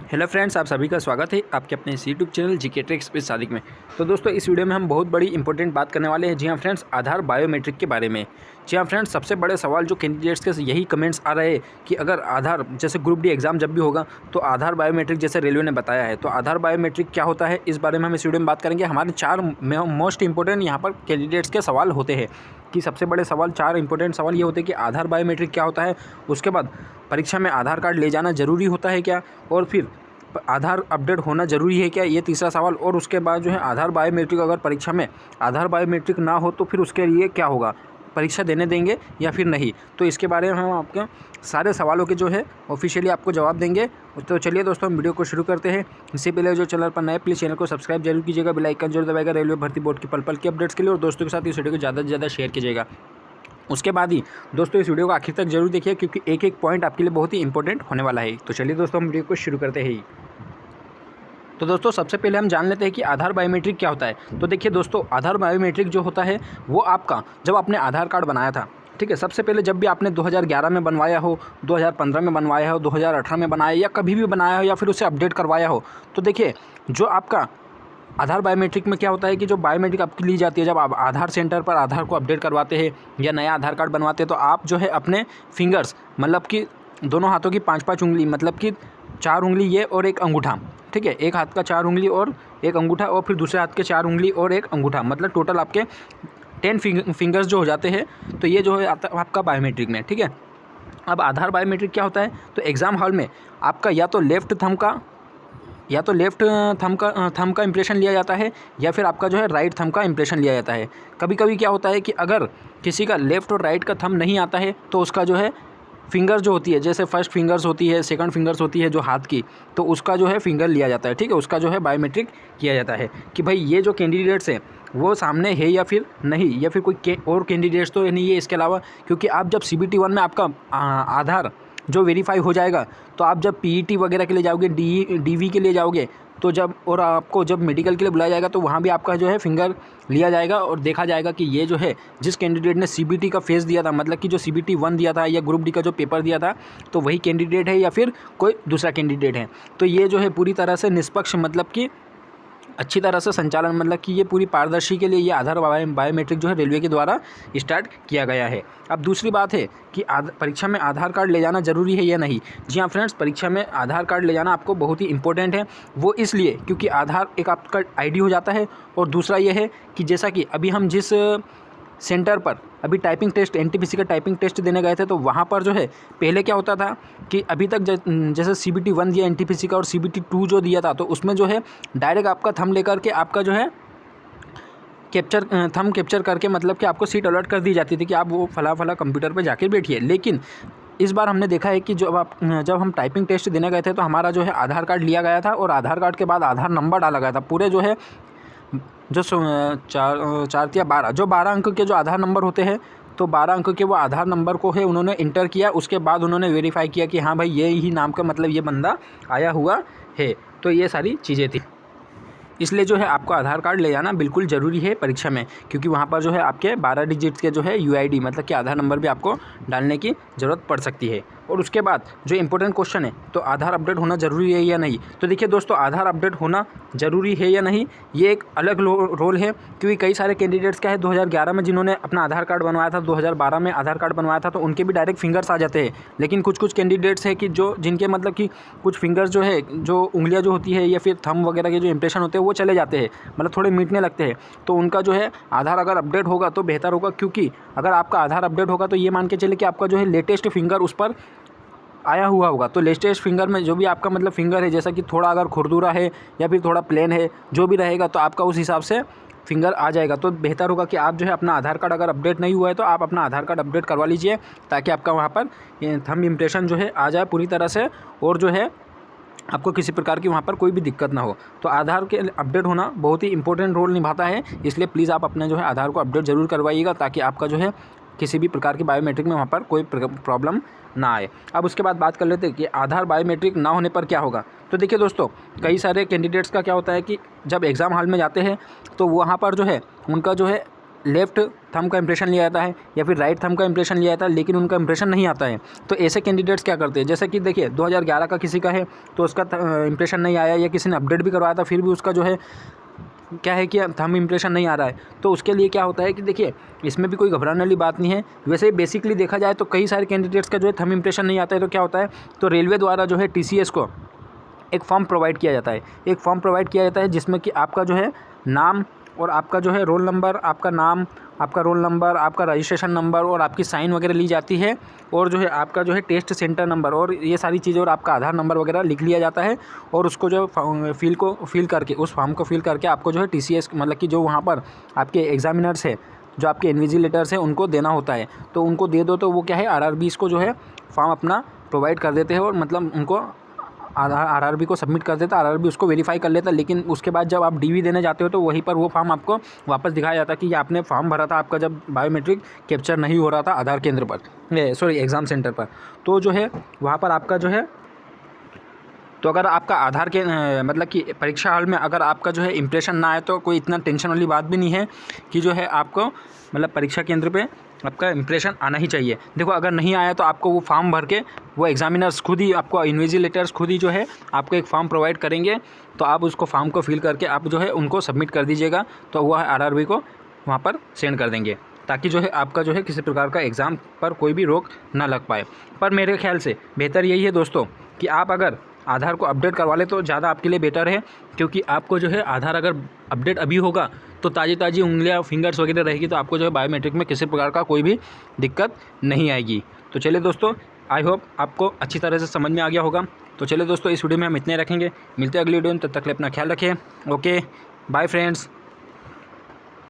Hello friends, आप सभी का स्वागत है आपके अपने इस YouTube channel GK tricks with Sadiq में। तो दोस्तों, इस वीडियो में हम बहुत बड़ी इंपॉर्टेंट बात करने वाले हैं। जी हाँ फ्रेंड्स, आधार बायोमेट्रिक के बारे में। जी हाँ फ्रेंड्स, सबसे बड़े सवाल जो कैंडिडेट्स के यही कमेंट्स आ रहे हैं कि अगर आधार जैसे ग्रुप डी एग्जाम जब भी होगा तो आधार बायोमेट्रिक जैसे रेलवे ने बताया है, तो आधार बायोमेट्रिक क्या होता है, इस बारे में हम इस वीडियो में बात करेंगे। हमारे 4 मोस्ट इंपॉर्टेंट यहाँ पर कैंडिडेट्स के सवाल होते हैं कि सबसे बड़े सवाल 4 इंपॉर्टेंट सवाल ये होते हैं कि आधार बायोमेट्रिक क्या होता है, उसके बाद परीक्षा में आधार कार्ड ले जाना ज़रूरी होता है क्या, और फिर आधार अपडेट होना ज़रूरी है क्या, ये तीसरा सवाल। और उसके बाद जो है आधार बायोमेट्रिक अगर परीक्षा में आधार बायोमेट्रिक ना हो तो फिर उसके लिए क्या होगा, परीक्षा देने देंगे या फिर नहीं। तो इसके बारे में हम आपके सारे सवालों के जो है ऑफिशियली आपको जवाब देंगे। तो चलिए दोस्तों, हम वीडियो को शुरू करते हैं। इससे पहले जो चैनल पर नए, प्लीज़ चैनल को सब्सक्राइब जरूर कीजिएगा, बेल आइकन जरूर दबाएगा रेलवे भर्ती बोर्ड की पल पल की अपडेट्स के लिए, और दोस्तों के साथ इस वीडियो को ज़्यादा से ज़्यादा शेयर कीजिएगा। उसके बाद ही दोस्तों इस वीडियो को आखिर तक जरूर देखिए, क्योंकि एक एक पॉइंट आपके लिए बहुत ही इंपॉर्टेंट होने वाला है। तो चलिए दोस्तों, हम वीडियो को शुरू करते हैं। तो दोस्तों, सबसे पहले हम जान लेते हैं कि आधार बायोमेट्रिक क्या होता है। तो देखिए दोस्तों, आधार बायोमेट्रिक जो होता है वो आपका जब आपने आधार कार्ड बनाया था, ठीक है, सबसे पहले जब भी आपने 2011 में बनवाया हो, 2015 में बनवाया हो, 2018 में बनाया या कभी भी बनाया हो या फिर उसे अपडेट करवाया हो, तो देखिए जो आपका आधार बायोमेट्रिक में क्या होता है कि जो बायोमेट्रिक आपकी ली जाती है, जब आप आधार सेंटर पर आधार को अपडेट करवाते हैं या नया आधार कार्ड बनवाते हैं, तो आप जो है अपने फिंगर्स मतलब कि दोनों हाथों की 5-5 उंगली, मतलब कि 4 उंगली ये और एक अंगूठा, ठीक है, एक हाथ का 4 उंगली और एक अंगूठा, और फिर दूसरे हाथ के 4 उंगली और एक अंगूठा, मतलब टोटल आपके 10 फिंगर्स जो हो जाते हैं। तो ये जो है आपका बायोमेट्रिक में, ठीक है। अब आधार बायोमेट्रिक क्या होता है, तो एग्ज़ाम हॉल में आपका या तो लेफ़्ट थंब का इंप्रेशन लिया जाता है, या फिर आपका जो है राइट थंब का इंप्रेशन लिया जाता है। कभी कभी क्या होता है कि अगर किसी का लेफ़्ट और राइट का थंब नहीं आता है, तो उसका जो है फिंगर जो होती है, जैसे फर्स्ट फिंगर्स होती है, सेकंड फिंगर्स होती है जो हाथ की, तो उसका जो है फिंगर लिया जाता है, ठीक है, उसका जो है बायोमेट्रिक किया जाता है कि भाई ये जो कैंडिडेट्स है वो सामने है या फिर नहीं, या फिर कोई और कैंडिडेट्स तो नहीं है इसके अलावा। क्योंकि आप जब CBT 1 में आपका आधार जो वेरीफाई हो जाएगा, तो आप जब PET वगैरह के लिए जाओगे, DV के लिए जाओगे, तो जब और आपको जब मेडिकल के लिए बुलाया जाएगा, तो वहाँ भी आपका जो है फिंगर लिया जाएगा और देखा जाएगा कि ये जो है जिस कैंडिडेट ने CBT का फेस दिया था, मतलब कि जो CBT 1 दिया था या ग्रुप डी का जो पेपर दिया था, तो वही कैंडिडेट है या फिर कोई दूसरा कैंडिडेट है। तो ये जो है पूरी तरह से निष्पक्ष, मतलब कि अच्छी तरह से संचालन, मतलब कि ये पूरी पारदर्शी के लिए ये आधार बायोमेट्रिक जो है रेलवे के द्वारा स्टार्ट किया गया है। अब दूसरी बात है कि परीक्षा में आधार कार्ड ले जाना ज़रूरी है या नहीं। जी हाँ फ्रेंड्स, परीक्षा में आधार कार्ड ले जाना आपको बहुत ही इंपॉर्टेंट है। वो इसलिए क्योंकि आधार एक आपका ID हो जाता है, और दूसरा ये है कि जैसा कि अभी हम जिस सेंटर पर अभी टाइपिंग टेस्ट, NTPC का टाइपिंग टेस्ट देने गए थे, तो वहाँ पर जो है पहले क्या होता था कि अभी तक जैसे CBT 1 दिया NTPC का और CBT 2 जो दिया था, तो उसमें जो है डायरेक्ट आपका थंब लेकर के आपका जो है थंब कैप्चर करके, मतलब कि आपको सीट अलॉट कर दी जाती थी कि आप वो फला कंप्यूटर पर जाके बैठिए। लेकिन इस बार हमने देखा है कि जब हम टाइपिंग टेस्ट देने गए थे, तो हमारा जो है आधार कार्ड लिया गया था, और आधार कार्ड के बाद आधार नंबर डाला गया था। पूरे जो है जो 4 या 12 जो 12 अंक के जो आधार नंबर होते हैं, तो 12 अंक के वो आधार नंबर को है उन्होंने इंटर किया। उसके बाद उन्होंने वेरीफाई किया कि हाँ भाई ये ही नाम का, मतलब ये बंदा आया हुआ है। तो ये सारी चीज़ें थी, इसलिए जो है आपको आधार कार्ड ले जाना बिल्कुल ज़रूरी है परीक्षा में, क्योंकि वहाँ पर जो है आपके 12 डिजिट्स के जो है UID, मतलब कि आधार नंबर भी आपको डालने की ज़रूरत पड़ सकती है। और उसके बाद जो इंपॉर्टेंट क्वेश्चन है, तो आधार अपडेट होना ज़रूरी है या नहीं। तो देखिए दोस्तों, आधार अपडेट होना ज़रूरी है या नहीं, ये एक अलग रोल है, क्योंकि कई सारे कैंडिडेट्स क्या है 2011 में जिन्होंने अपना आधार कार्ड बनवाया था, 2012 में आधार कार्ड बनवाया था, तो उनके भी डायरेक्ट फिंगर्स आ जाते हैं। लेकिन कुछ कैंडिडेट्स हैं कि जिनके मतलब कि कुछ फिंगर्स जो है, जो उंगलियाँ जो होती है या फिर थंब वगैरह के जो इंप्रेशन होते हैं वो चले जाते हैं, मतलब थोड़े मिटने लगते हैं। तो उनका जो है आधार अगर अपडेट होगा तो बेहतर होगा, क्योंकि अगर आपका आधार अपडेट होगा तो ये मान के चले कि आपका जो है लेटेस्ट फिंगर उस पर आया हुआ होगा। तो लेटेस्ट फिंगर में जो भी आपका मतलब फिंगर है, जैसा कि थोड़ा अगर खुरदुरा है या फिर थोड़ा प्लेन है, जो भी रहेगा, तो आपका उस हिसाब से फिंगर आ जाएगा। तो बेहतर होगा कि आप जो है अपना आधार कार्ड अगर अपडेट नहीं हुआ है, तो आप अपना आधार कार्ड अपडेट करवा लीजिए, ताकि आपका वहाँ पर थंब इम्प्रेशन जो है आ जाए पूरी तरह से, और जो है आपको किसी प्रकार की वहाँ पर कोई भी दिक्कत ना हो। तो आधार के अपडेट होना बहुत ही इंपॉर्टेंट रोल निभाता है, इसलिए प्लीज़ आप अपने जो है आधार को अपडेट ज़रूर करवाइएगा, ताकि आपका जो है किसी भी प्रकार की बायोमेट्रिक में वहाँ पर कोई प्रॉब्लम ना आए। अब उसके बाद बात कर लेते हैं कि आधार बायोमेट्रिक ना होने पर क्या होगा। तो देखिए दोस्तों, कई सारे कैंडिडेट्स का क्या होता है कि जब एग्ज़ाम हॉल में जाते हैं, तो वहाँ पर जो है उनका जो है लेफ़्ट थंब का इंप्रेशन लिया जाता है या फिर राइट थंब का इंप्रेशन लिया जाता है, लेकिन उनका इंप्रेशन नहीं आता है। तो ऐसे कैंडिडेट्स क्या करते हैं, जैसे कि देखिए 2011 का किसी का है तो उसका इंप्रेशन नहीं आया, या किसी ने अपडेट भी करवाया था फिर भी उसका जो है क्या है कि थंब इंप्रेशन नहीं आ रहा है। तो उसके लिए क्या होता है कि देखिए इसमें भी कोई घबराने वाली बात नहीं है। वैसे बेसिकली देखा जाए तो कई सारे कैंडिडेट्स का जो है थंब इंप्रेशन नहीं आता है, तो क्या होता है, तो रेलवे द्वारा जो है TCS को एक फॉर्म प्रोवाइड किया जाता है। एक फॉर्म प्रोवाइड किया जाता है जिसमें कि आपका जो है नाम और आपका जो है रोल नंबर, आपका नाम, आपका रोल नंबर, आपका रजिस्ट्रेशन नंबर और आपकी साइन वगैरह ली जाती है, और जो है आपका जो है टेस्ट सेंटर नंबर और ये सारी चीज़ें और आपका आधार नंबर वगैरह लिख लिया जाता है। और उसको जो फिल करके उस फॉर्म को फिल करके आपको जो है TCS मतलब कि जो वहाँ पर आपके एग्जामिनर्स है, जो आपके इन्विजिलेटर्स हैं, उनको देना होता है। तो उनको दे दो तो वो क्या है RRBs को जो है फॉर्म अपना प्रोवाइड कर देते हैं, और मतलब उनको RRB को सबमिट कर देता है, RRB उसको वेरीफाई कर लेता है। लेकिन उसके बाद जब आप DV देने जाते हो तो वहीं पर वो फॉर्म आपको वापस दिखाया जाता है कि ये आपने फॉर्म भरा था, आपका जब बायोमेट्रिक कैप्चर नहीं हो रहा था आधार केंद्र पर, सॉरी एग्ज़ाम सेंटर पर। तो जो है वहाँ पर आपका जो है, तो अगर आपका आधार के मतलब कि परीक्षा हॉल में अगर आपका जो है इंप्रेशन ना आए तो कोई इतना टेंशन वाली बात भी नहीं है कि जो है आपको मतलब परीक्षा केंद्र पे आपका इंप्रेशन आना ही चाहिए। देखो अगर नहीं आया तो आपको वो फॉर्म भर के वो एग्जामिनर्स खुद ही, आपको इन्विजिलेटर्स खुद ही जो है आपको एक फॉर्म प्रोवाइड करेंगे। तो आप उसको फॉर्म को फिल करके आप जो है उनको सबमिट कर दीजिएगा, तो वह RRB को वहाँ पर सेंड कर देंगे, ताकि जो है आपका जो है किसी प्रकार का एग्ज़ाम पर कोई भी रोक ना लग पाए। पर मेरे ख्याल से बेहतर यही है दोस्तों कि आप अगर आधार को अपडेट करवा ले तो ज़्यादा आपके लिए बेटर है, क्योंकि आपको जो है आधार अगर अपडेट अभी होगा तो ताज़ी उंगलियां फिंगर्स वगैरह रहेगी, तो आपको जो है बायोमेट्रिक में किसी प्रकार का कोई भी दिक्कत नहीं आएगी। तो चलिए दोस्तों, आई होप आपको अच्छी तरह से समझ में आ गया होगा। तो चलिए दोस्तों, इस वीडियो में हम इतने रखेंगे, मिलते हैं अगली वीडियो में, तब तक के लिए अपना ख्याल रखें। Okay bye friends.